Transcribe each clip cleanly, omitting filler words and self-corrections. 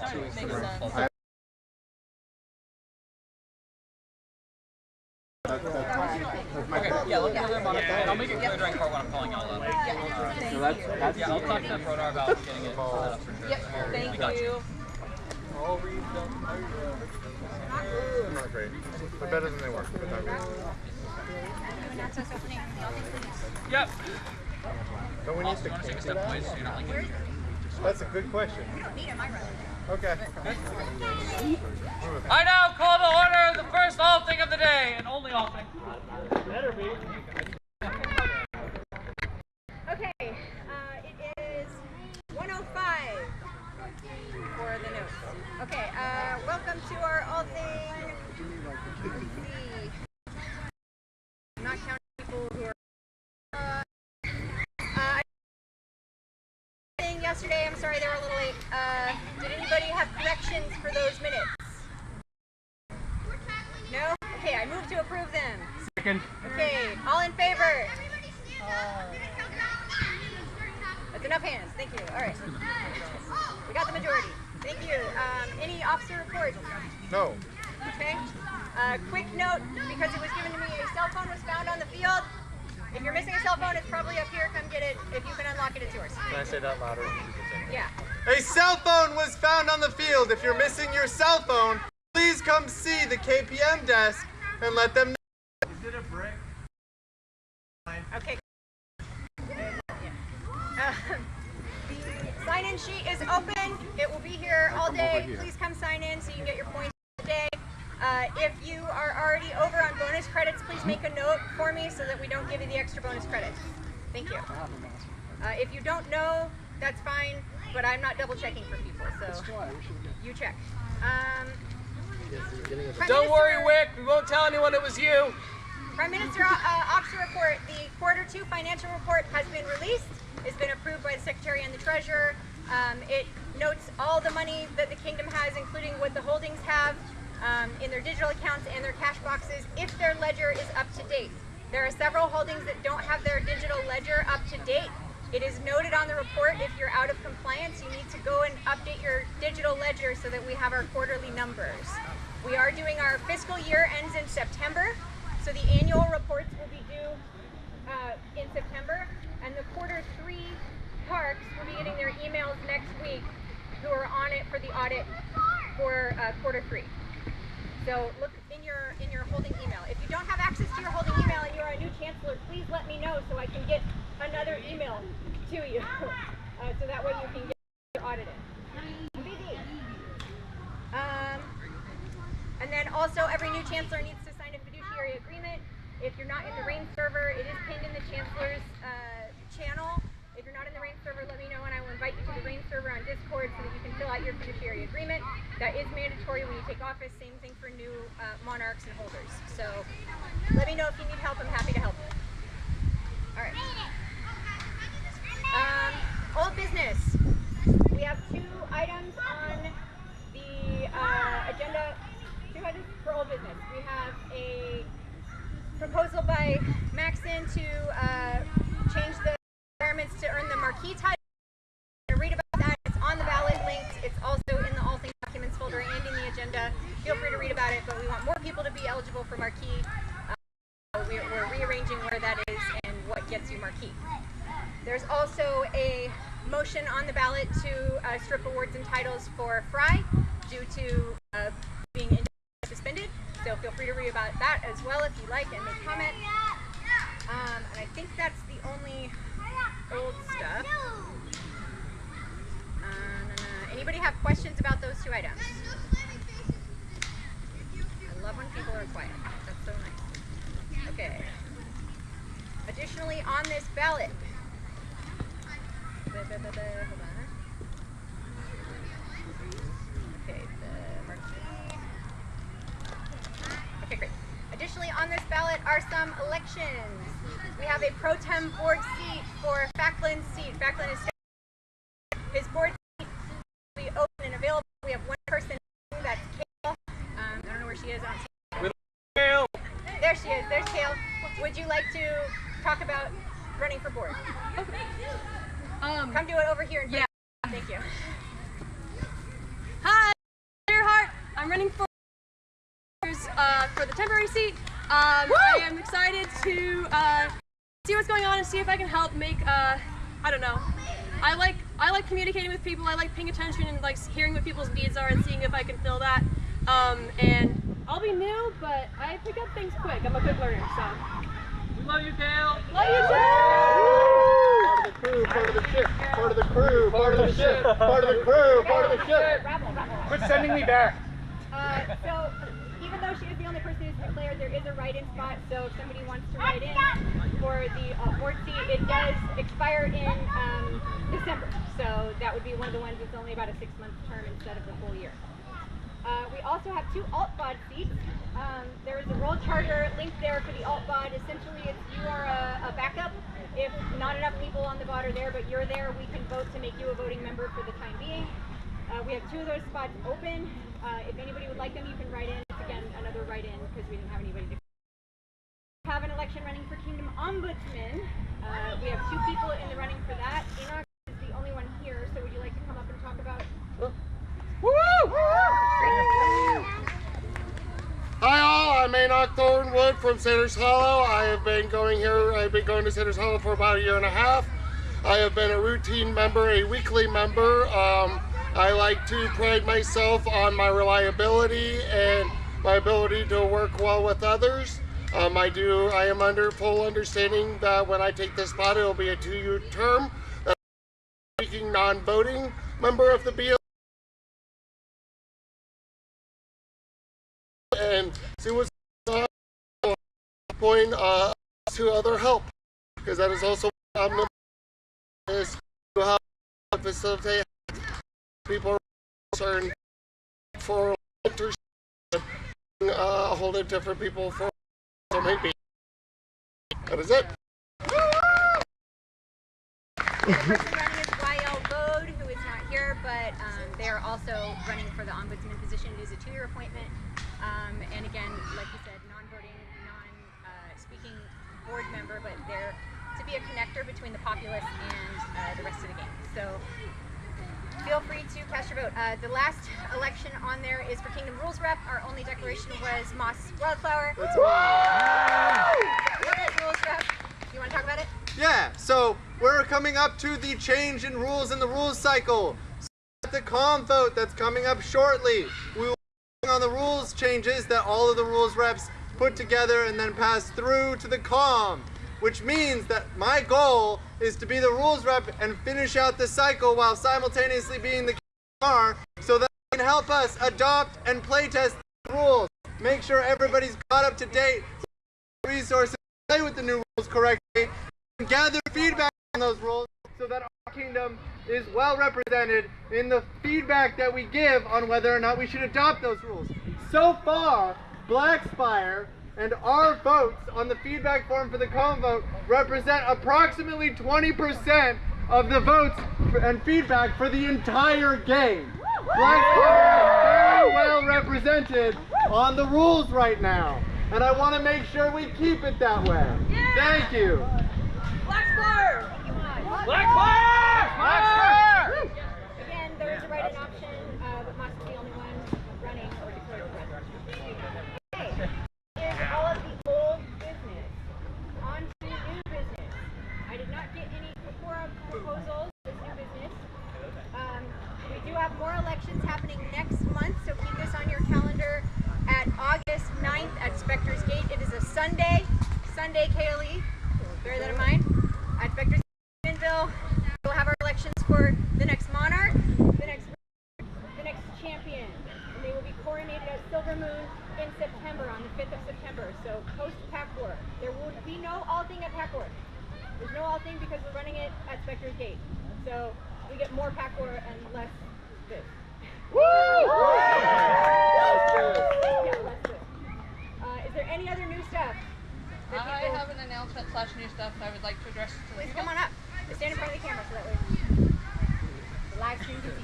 Okay, yeah, let me know about it. I'll make it clear during court when I'm calling y'all up. Yeah, I'll talk to Prodar about getting it set up for sure. Yep, thank you. Not great. They're better than they were, but not great. Yep. Don't we need to take a step, please? You're not like it. That's a good question. Okay. I now call to order the first Althing of the day, and only Althing. Better be. Okay, it is 1:05 for the notes. Okay, welcome to our Althing. Let's see. I'm not counting people who are. Yesterday, I'm sorry they were a little late. Did anybody have corrections for those minutes? No? Okay, I move to approve them. Second. Okay, all in favor? That's enough hands. Thank you. All right. We got the majority. Thank you. Any officer reports? No. Okay. Quick note, because it was given to me, a cell phone was found on the field. If you're missing a cell phone, it's probably up here. Come get it. If you can unlock it, it's yours. Can I say that louder? Yeah. A cell phone was found on the field. If you're missing your cell phone, please come see the KPM desk and let them know. Is it a brick? Okay. The sign-in sheet is open. It will be here all day. Please come sign in so you can get your points today. If you are already over on bonus credits, please make a note for me so that we don't give you the extra bonus credits. Thank you. If you don't know, that's fine, but I'm not double checking for people, so you check. Don't worry, Wick. We won't tell anyone it was you. Prime Minister Officer Report. The Q2 financial report has been released. It's been approved by the Secretary and the Treasurer. It notes all the money that the Kingdom has, including what the holdings have in their digital accounts and their cash boxes, if their ledger is up to date. There are several holdings that don't have their digital ledger up to date. It is noted on the report if you're out of compliance, you need to go and update your digital ledger so that we have our quarterly numbers. We are doing our fiscal year ends in September, so the annual reports will be due in September, and the Q3 parks will be getting their emails next week who are on it for the audit for Q3. So look in your holding email. If you don't have access to your holding email and you are a new chancellor, please let me know so I can get another email to you, so that way you can get audited. And then also every new chancellor needs to sign a fiduciary agreement. If you're not in the RAIN server, it is pinned in the chancellor's channel. If you're not in the RAIN server, let me know and I will invite you to the RAIN server on Discord so that you can fill out your fiduciary agreement. That is mandatory when you take office. Same thing for new monarchs and holders. So let me know if you need help. I'm happy to help. All right. Old business. We have 2 items on the agenda. 2 items for old business. We have a proposal by Maxon to change the requirements to earn the marquee title. I'm going to read about that. It's on the ballot linked. It's also in the Althing documents folder and in the agenda. Feel free to read about it, but we want more people to be eligible for marquee. We're rearranging where that is and what gets you marquee. There's also a motion on the ballot to strip awards and titles for Fry due to being suspended. So feel free to read about that as well if you like and make comment. And I think that's the only old stuff. Anybody have questions about those 2 items? I love when people are quiet. That's so nice. Okay. Additionally, on this ballot, hold on. Okay, okay, great. Additionally, on this ballot are some elections. We have a pro tem board seat for Facklin's seat. Facklin is his board seat will be open and available. We have 1 person, that's Kale. I don't know where she is on. Kale. There she is. There's Kale. Would you like to talk about running for board? Okay. Come do it over here. Yeah. Thank you. Hi. running for the temporary seat. I am excited to see what's going on and see if I can help make, I don't know. I like communicating with people. I like paying attention and like hearing what people's needs are and seeing if I can fill that. And I'll be new, but I pick up things quick. I'm a quick learner, so. We love you, Kale. Love you too. Part of the ship, part of the crew, part of the ship, part of the crew, part of the ship. Quit sending me back. So even though she is the only person who's declared, there is a write-in spot. So if somebody wants to write in for the board seat, it does expire in December. So that would be one of the ones that's only about a 6-month term instead of the full year. We also have 2 alt-bod seats. There is a roll charter linked there for the alt-bod. Essentially, it's you are a backup. If not enough people on the bod are there, but you're there, we can vote to make you a voting member for the time being. We have 2 of those spots open. If anybody would like them, you can write in. It's again another write-in because we didn't have anybody to have an election running for Kingdom Ombudsman. We have 2 people in the running for that. Enoch is the only one here, so would you like to come up and talk about? Hi all, I'm Enoch Thornwood from Sanders Hollow. I've been going to Sanders Hollow for about 1.5 years. I have been a routine member, a weekly member. I like to pride myself on my reliability and my ability to work well with others. I am under full understanding that when I take this spot, it will be a 2-year term. Speaking non-voting member of the BLE. And see what's on point to other help, because that is also what I'm is to help facilitate people concerned for a whole lot of different people for so maybe that is it. The person running is YL Bode, who is not here, but they are also running for the ombudsman position. It is a 2-year appointment. And again, like you said, non-voting, non-speaking board member, but they're to be a connector between the populace and the rest of the game. So feel free to cast your vote. The last election on there is for Kingdom Rules Rep. Our only declaration was Moss Wildflower. That's Rules Rep. You want to talk about it? Yeah, so we're coming up to the change in rules in the rules cycle. So the calm vote that's coming up shortly. We will on the rules changes that all of the rules reps put together and then pass through to the calm, which means that my goal is to be the rules rep and finish out the cycle while simultaneously being the KR, so that they can help us adopt and playtest the rules, make sure everybody's caught up to date with resources, play with the new rules correctly, and gather feedback on those rules so that our kingdom is well represented in the feedback that we give on whether or not we should adopt those rules. So far, Blackspire and our votes on the feedback form for the calm vote represent approximately 20% of the votes and feedback for the entire game. Blackspire is very well represented on the rules right now, and I want to make sure we keep it that way. Yeah. Thank you. Blackspire! Blackspire! Again, there is a write-in option, but Moss is the only one running or declared the president. Okay, is all of the old business. On to new business. I did not get any proposals for new business. We do have more elections happening next month, so keep this on your calendar at August 9th at Spectre's Gate. It is a Sunday KLE. Bear that in mind. At Spectre's Gate, we'll have our elections for the next monarch, the next champion, and they will be coronated at Silver Moon in September, on the 5th of September. So post Pack War. There will be no Althing at Pack War. There's no Althing because we're running it at Spectre's Gate. So we get more Pack War and less this. Woo! Yeah, less this. Is there any other new stuff? I have an announcement / new stuff I would like to address to the Please people. come on up. Stand in front of the camera so that way the live stream can see you.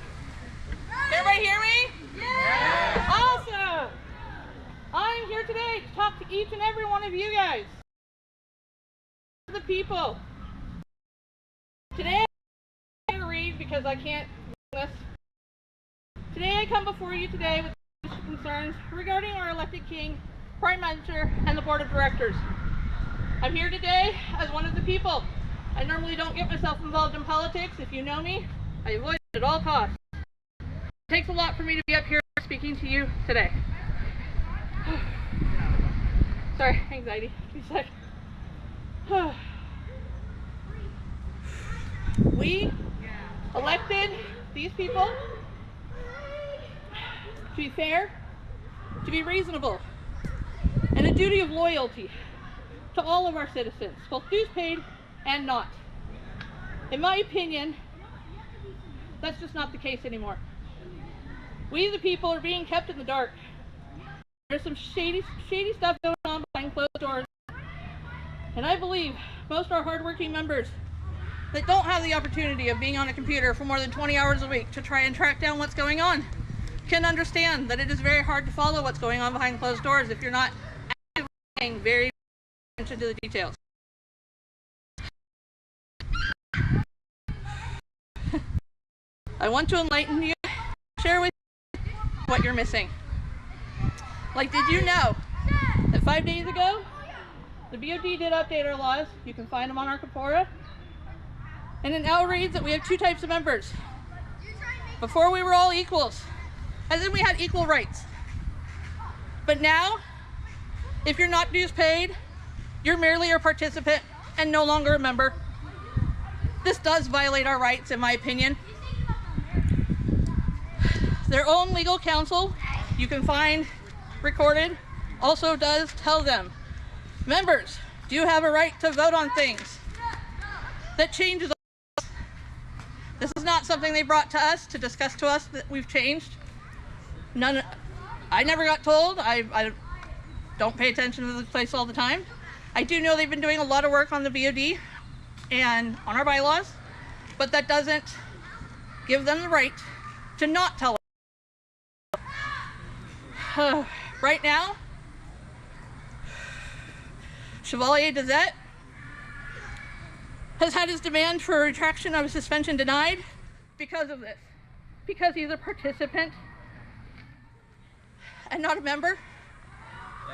Can everybody hear me? Yeah! Awesome! I'm here today to talk to each and every one of you guys. The people. Today I'm going to read because I can't do this. Today I come before you today with concerns regarding our elected king, prime minister, and the board of directors. I'm here today as one of the people. I normally don't get myself involved in politics. If you know me, I avoid it at all costs. It takes a lot for me to be up here speaking to you today. Sorry, anxiety. Give me a sec. We elected these people to be fair, to be reasonable, and a duty of loyalty to all of our citizens, both dues paid and not. In my opinion, that's just not the case anymore. We the people are being kept in the dark. There's some shady stuff going on behind closed doors, and I believe most of our hardworking members that don't have the opportunity of being on a computer for more than 20 hours a week to try and track down what's going on can understand that it is very hard to follow what's going on behind closed doors if you're not actively paying very attention to the details. I want to enlighten you, share with you what you're missing. Like, did you know that 5 days ago, the BOD did update our laws? You can find them on our Kapora. And it now reads that we have two types of members. Before we were all equals, as in we had equal rights. But now, if you're not dues paid, you're merely a participant and no longer a member. This does violate our rights, in my opinion. Their own legal counsel, you can find recorded, also does tell them, members do have a right to vote on things that changes. This is not something they brought to us to discuss to us that we've changed. I never got told. I don't pay attention to this place all the time. I do know they've been doing a lot of work on the VOD and on our bylaws, but that doesn't give them the right to not tell us. Right now, Chevalier Dezette has had his demand for a retraction of his suspension denied because of this. Because he's a participant and not a member.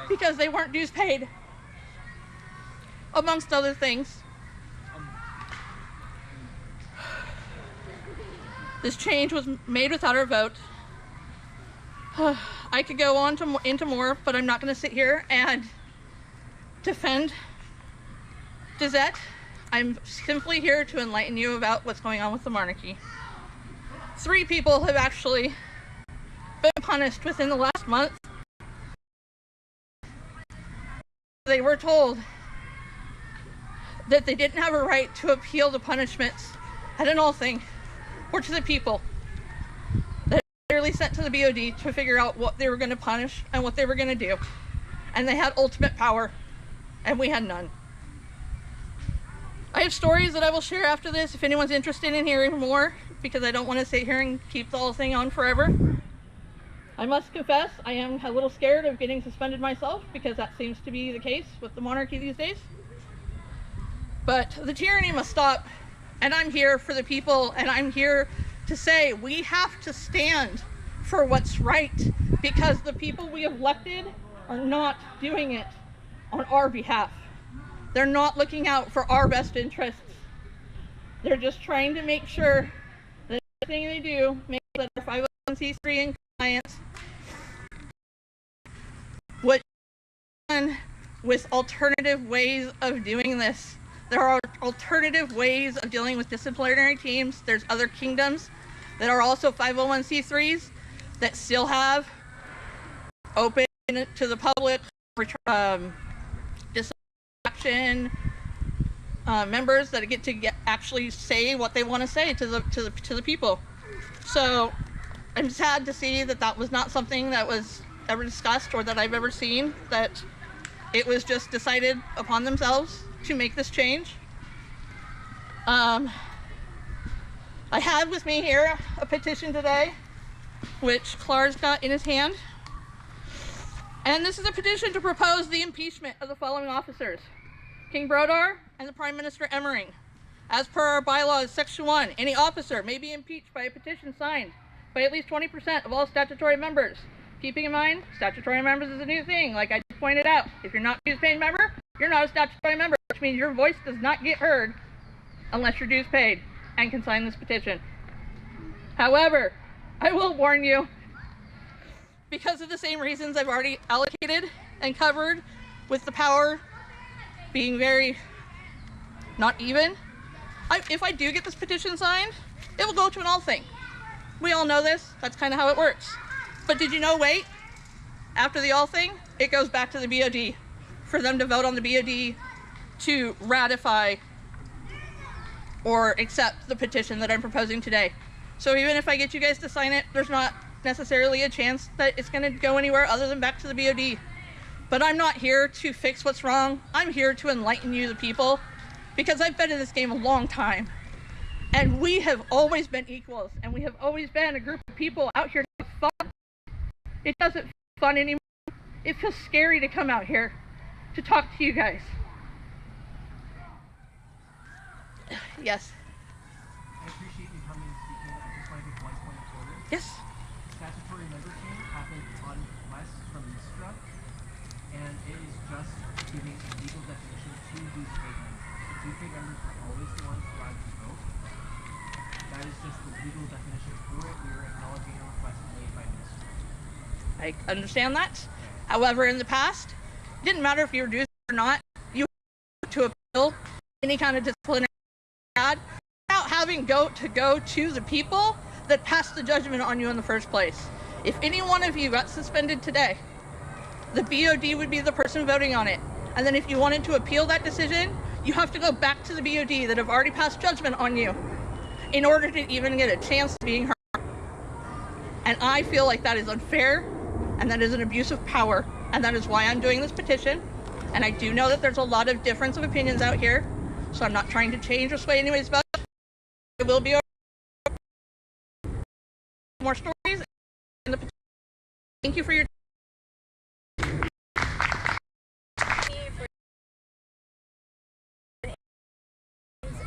Because they weren't dues paid. Amongst other things. This change was made without our vote. I could go on into more, but I'm not going to sit here and defend Dezette. I'm simply here to enlighten you about what's going on with the monarchy. 3 people have actually been punished within the last month. They were told that they didn't have a right to appeal the punishments at an Althing or to the people. They were literally sent to the BOD to figure out what they were going to punish and what they were going to do. And they had ultimate power, and we had none. I have stories that I will share after this if anyone's interested in hearing more, because I don't want to sit here and keep the whole thing on forever. I must confess, I am a little scared of getting suspended myself, because that seems to be the case with the monarchy these days. But the tyranny must stop, and I'm here for the people, and I'm here to say we have to stand for what's right, because the people we have elected are not doing it on our behalf. They're not looking out for our best interests. They're just trying to make sure that everything they do makes that our 501c3 in compliance. What done with alternative ways of doing this. There are alternative ways of dealing with disciplinary teams. There's other kingdoms that are also 501c3s that still have open to the public members that get to actually say what they want to say to the people. So I'm sad to see that that was not something that was ever discussed or that I've ever seen, that it was just decided upon themselves to make this change. I have with me here a petition today, which Clar's got in his hand. And this is a petition to propose the impeachment of the following officers: King Brodar and the Prime Minister Emmering. As per our bylaws, Section 1, any officer may be impeached by a petition signed by at least 20% of all statutory members, keeping in mind, statutory members is a new thing, like I just pointed out. If you're not a dues paying member, you're not a statutory member, which means your voice does not get heard unless you're dues paid and can sign this petition. However, I will warn you, because of the same reasons I've already allocated and covered, with the power being very not even, if I do get this petition signed, it will go to an Althing. We all know this, that's kind of how it works. But did you know, wait, after the Althing, it goes back to the BOD for them to vote on the BOD to ratify or accept the petition that I'm proposing today. So even if I get you guys to sign it, there's not necessarily a chance that it's going to go anywhere other than back to the BOD. But I'm not here to fix what's wrong. I'm here to enlighten you, the people, because I've been in this game a long time. And we have always been equals, and we have always been a group of people out here to have fun. It doesn't feel fun anymore. It feels scary to come out here to talk to you guys. Yes. I appreciate you coming and speaking. I just want to make one point of order. Yes. Statutory member change happened on request from MISTRA, and it is just giving a legal definition to dues paid members. The dues paid members are always the ones allowed to vote. That is just the legal definition for it. We are acknowledging a request made by MISTRA. I understand that. However, in the past, it didn't matter if you were dues or not, you had to appeal any kind of disciplinary without having to go to the people that passed the judgment on you in the first place. If any one of you got suspended today, the BOD would be the person voting on it. And then if you wanted to appeal that decision, you have to go back to the BOD that have already passed judgment on you in order to even get a chance of being heard. And I feel like that is unfair, and that is an abuse of power, and that is why I'm doing this petition. And I do know that there's a lot of difference of opinions out here, so I'm not trying to change or sway anybody's vote. It will be more stories in the petition. Thank you for your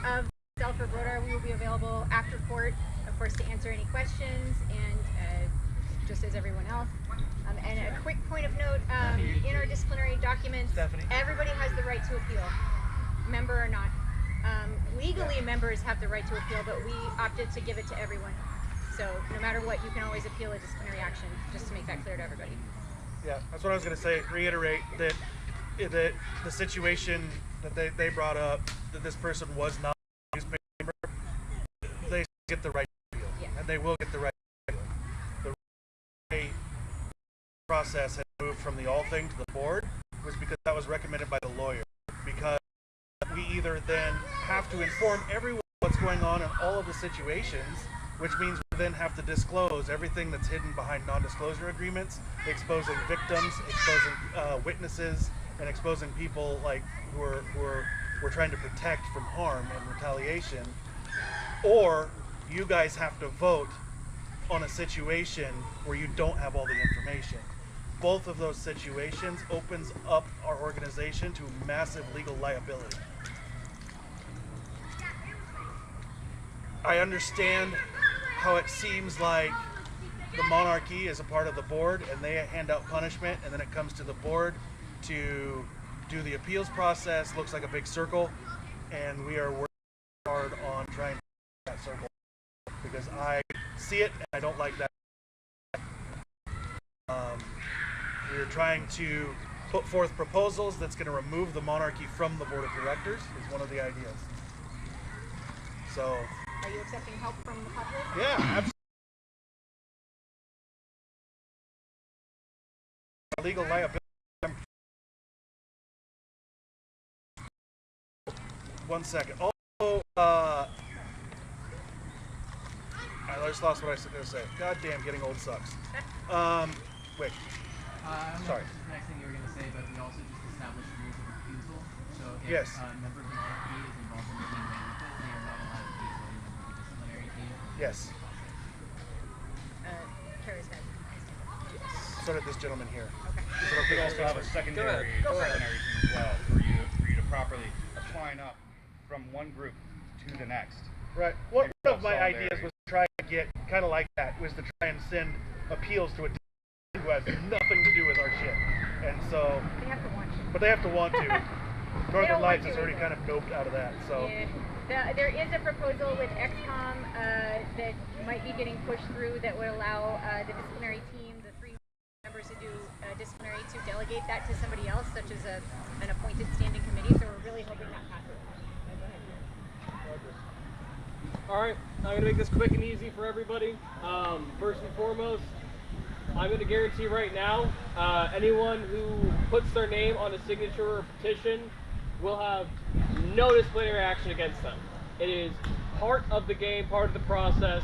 of Alfred Brodar. We will be available after court, of course, to answer any questions, and just as everyone else. And a quick point of note, in our disciplinary documents, everybody has the right to appeal, member or not. Legally, members have the right to appeal, but we opted to give it to everyone. So no matter what, you can always appeal a disciplinary action, just to make that clear to everybody. Yeah, that's what I was going to say. Reiterate that the situation that they brought up, that this person was not a newspaper, they get the right to appeal, and they will get the right to appeal. The process had moved from the Althing to the board was because that was recommended by the lawyer, because we either then have to inform everyone what's going on in all of the situations, which means we then have to disclose everything that's hidden behind non-disclosure agreements, exposing victims, exposing witnesses, and exposing people like who we're trying to protect from harm and retaliation. Or you guys have to vote on a situation where you don't have all the information. Both of those situations opens up our organization to massive legal liability. I understand how it seems like the monarchy is a part of the board and they hand out punishment, and then it comes to the board to do the appeals process. Looks like a big circle, and we are working hard on trying to make that circle, because I see it and I don't like that. We're trying to put forth proposals that's going to remove the monarchy from the board of directors is one of the ideas. So, are you accepting help from the public? Yeah, absolutely. Legal liability. One second. Also, I just lost what I was going to say. God damn, getting old sucks. Wait. Sorry. The next thing you were going to say, but we also just established rules of refusal. So if yes. A member of the monarchy is involved in making arrangements, they are not allowed to do so in the disciplinary team. Yes. Carrie's head. So did this gentleman here. Okay. We also have a secondary disciplinary team as well for you to properly line up from one group to the next. Right. One of my ideas was to try to get kind of like that, was to try and send appeals to a who has nothing to do with our shit. And so, They have to want to. but they have to want to. Northern want Lights to is already either. kind of doped out of that. So, There is a proposal with XCOM that might be getting pushed through that would allow the disciplinary team, the 3 members who do disciplinary, to delegate that to somebody else, such as an appointed standing committee. So we're really hoping that passes. Alright, I'm going to make this quick and easy for everybody. First and foremost, I'm going to guarantee right now, anyone who puts their name on a signature or petition will have no disciplinary action against them. It is part of the game, part of the process.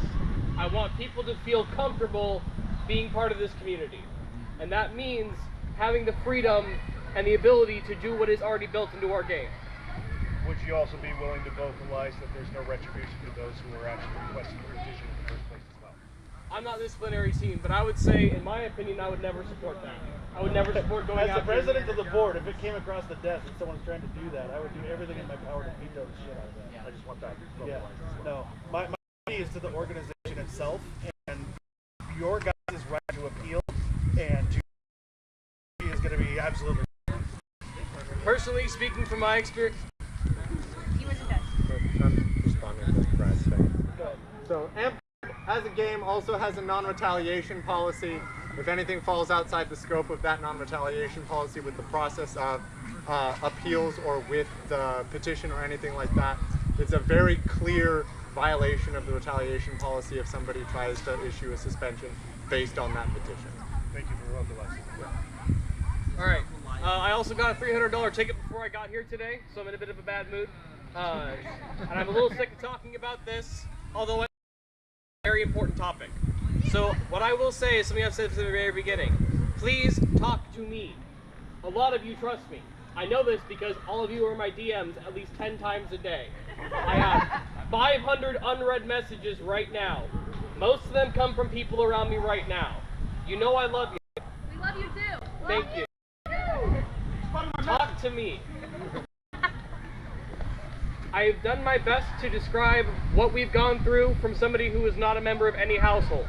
I want people to feel comfortable being part of this community. And that means having the freedom and the ability to do what is already built into our game. would you also be willing to vocalize that there's no retribution to those who are actually requesting the petition in the first place as well? I'm not the disciplinary team, but I would say, in my opinion, I would never support that. I would never support going As out the president of the board, if it came across the desk and someone's trying to do that, I would do everything in my power to veto the shit out of that. I just want that. Yeah. No. My duty is to the organization itself, and your guys' right to appeal and to is going to be absolutely. Personally, speaking from my experience, I'm responding to the press thing. So AMP as a game also has a non-retaliation policy. If anything falls outside the scope of that non-retaliation policy with the process of appeals or with the petition or anything like that, it's a very clear violation of the retaliation policy if somebody tries to issue a suspension based on that petition. Thank you for vocalizing. all right. I also got a $300 ticket before I got here today, so I'm in a bit of a bad mood. And I'm a little sick of talking about this, although it's a very important topic. So what I will say is something I've said from the very beginning. Please talk to me. A lot of you trust me. I know this because all of you are in my DMs at least 10 times a day. I have 500 unread messages right now. Most of them come from people around me right now. You know I love you. We love you too. Thank you. Talk to me. I have done my best to describe what we've gone through from somebody who is not a member of any household.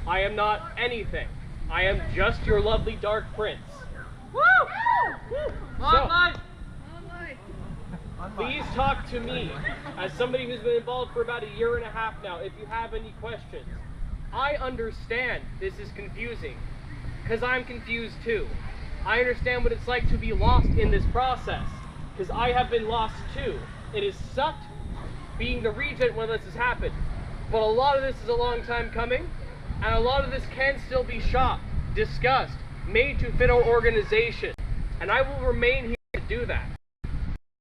I am not anything. I am just your lovely dark prince. Woo! So, please talk to me as somebody who's been involved for about a year and a half now if you have any questions. I understand this is confusing because I'm confused too. I understand what it's like to be lost in this process because I have been lost too. It has sucked being the regent when this has happened, but a lot of this is a long time coming, and a lot of this can still be shopped, discussed, made to fit our organization, and I will remain here to do that. I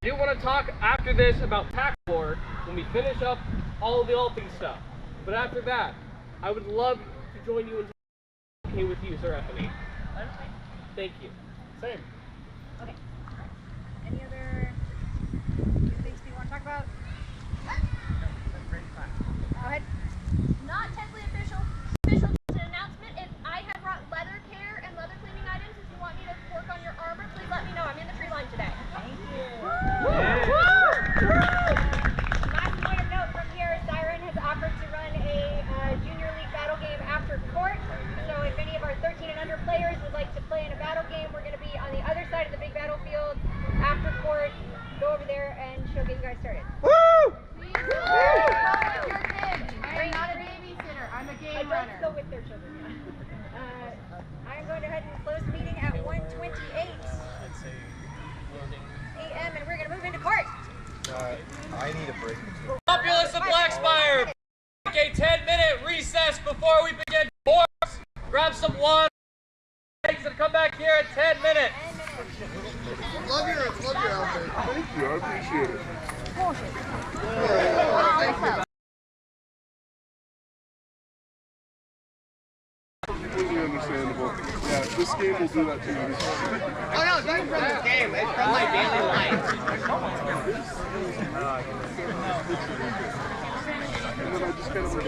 do want to talk after this about Pack War when we finish up all of the Althing stuff, but after that, I would love to join you in talking with you, Sir Anthony. Thank you. Same. Okay. Any other things you want to talk about? Go ahead. Not technically official, just an announcement. If I have brought leather care and leather cleaning items, if you want me to work on your armor, please let me know. I'm in the tree line today. Thank you. Last point of note from here, Siren has offered to run a Junior League battle game after court. So if any of our 13 and under players would like to play in a battle game, we're going to be on the other side of the big battlefield after court. Go over there and she'll get you guys started. Woo! I'm not a babysitter. I'm a game runner. Go with their children. I'm going to head and close the meeting at 1:28 a.m. and we're going to move into court. I need a break. Populace of Blackspire, take a 10-minute recess before we begin force. Grab some water and come back here at 10 minutes. Love your outfit. Thank you, I appreciate it. Completely understandable. Yeah, this game will do that to you. Oh no, it's not from this game. It's from my daily life. And then I just kind of like